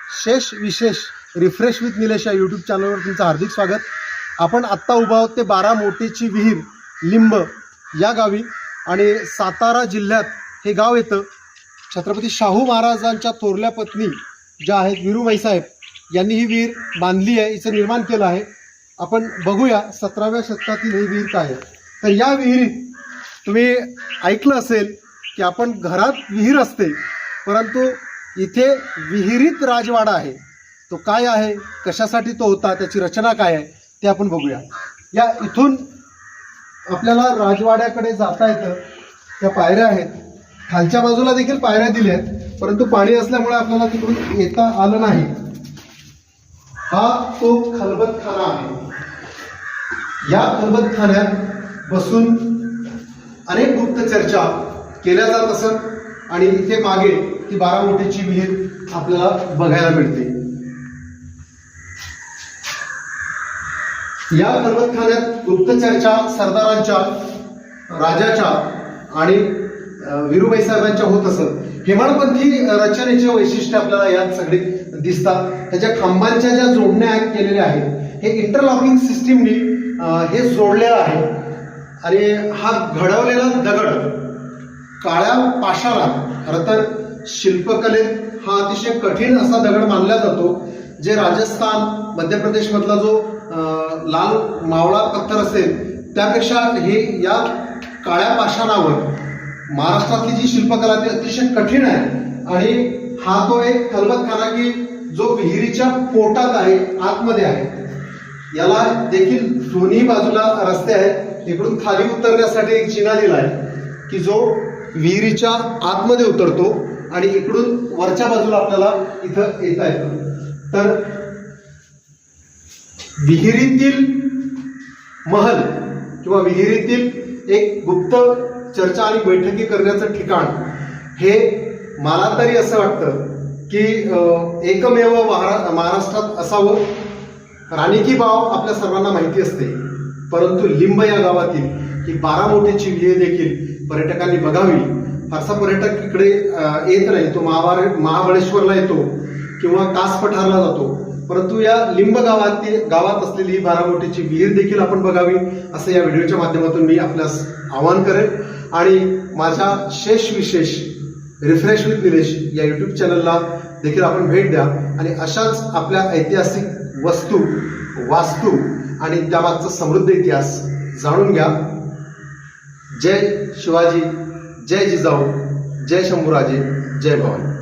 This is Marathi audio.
शेष विशेष रिफ्रेश विथ निलेश या यूट्यूब चॅनलवर तुमचं हार्दिक स्वागत. आपण आत्ता उभा आहोत ते 12 मोटेची विहीर लिंब या गावी आणि सातारा जिल्ह्यात हे गाव येतं. छत्रपती शाहू महाराजांच्या थोरल्या पत्नी ज्या आहेत विरुबाई साहेब यांनी ही विहीर बांधली आहे, हिचं निर्माण केलं आहे. आपण बघूया 17व्या शतकातील ही विहीर काय आहे. तर या विहिरीत तुम्ही ऐकलं असेल की आपण घरात विहीर असते, परंतु इथे विहिरीत राजवाडा आहे. तो काय आहे, कशासाठी तो होता, त्याची रचना काय आहे ते आपण बघूया. या इथून आपल्याला राजवाड्याकडे जाता येतं. त्या पायऱ्या आहेत, खालच्या बाजूला देखील पायऱ्या दिल्या आहेत, परंतु पाणी असल्यामुळे आपल्याला तिकडून येता आलं नाही. हा तो खलबतखाना आहे. या खलबतखान्यात बसून अनेक गुप्त चर्चा केल्या जात असत आणि इथे मागे ती 12 मोटेची विहीर आपल्याला बघायला मिळते. या खलबतखान्यात गुप्त चर्चा सरदारांच्या, राजाच्या आणि विरुबाई साहेबांच्या होत असत. हेमाडपंथी रचनेचे वैशिष्ट्य आपल्याला यात सगळे दिसतात. त्याच्या खांबांच्या ज्या जोडण्या केलेल्या आहेत हे इंटरलॉकिंग सिस्टीमनी हे जोडलेलं आहे. आणि हा घडवलेला दगड काळ्या पाषाणात, खरं तर शिल्पकलेत हा अतिशय कठीण असा दगड मानला जातो. जे राजस्थान, मध्य प्रदेश मधला जो लाल मावळा पत्थर असेल त्यापेक्षा हे या काळ्या पाषाणावर महाराष्ट्रातली जी शिल्पकला ती अतिशय कठीण आहे. आणि हा तो एक खलबतखाना की जो विहिरीच्या पोटात आहे, आतमध्ये आहे. याला देखील दोन्ही बाजूला रस्ते आहेत. इकडून खाली उतरण्यासाठी एक जिना दिला आहे की जो विहिरीच्या आतमध्ये उतरतो आणि इकडून वरच्या बाजूला आपल्याला इथं येता येतं. तर विहिरीतील महल किंवा विहिरीतील एक गुप्त चर्चा आणि बैठकी करण्याचं ठिकाण हे मला तरी असं वाटतं की एकमेव महाराष्ट्रात असावं. राणी की बाव आपल्या सर्वांना माहिती असते, परंतु लिंब या गावातील ही 12 मोटेची विहीर देखील पर्यटकांनी बघावी. फारसा पर्यटक इकडे येत नाही. तो महाबळेश्वरला येतो किंवा कास पठारला जातो, परंतु या लिंब गावात असलेली ही 12 मोटेची विहीर देखील आपण बघावी असं या व्हिडिओच्या माध्यमातून मी आपल्यास आवाहन करेन. आणि माझ्या शेष विशेष रिफ्रेश विथ निलेश या यूट्यूब चॅनलला देखील आपण भेट द्या आणि अशाच आपल्या ऐतिहासिक वस्तू, वास्तू आणि त्यामागचा समृद्ध इतिहास जाणून घ्या. जय शिवाजी, जय जिजाऊ, जय शंभूराजे, जय भवानी.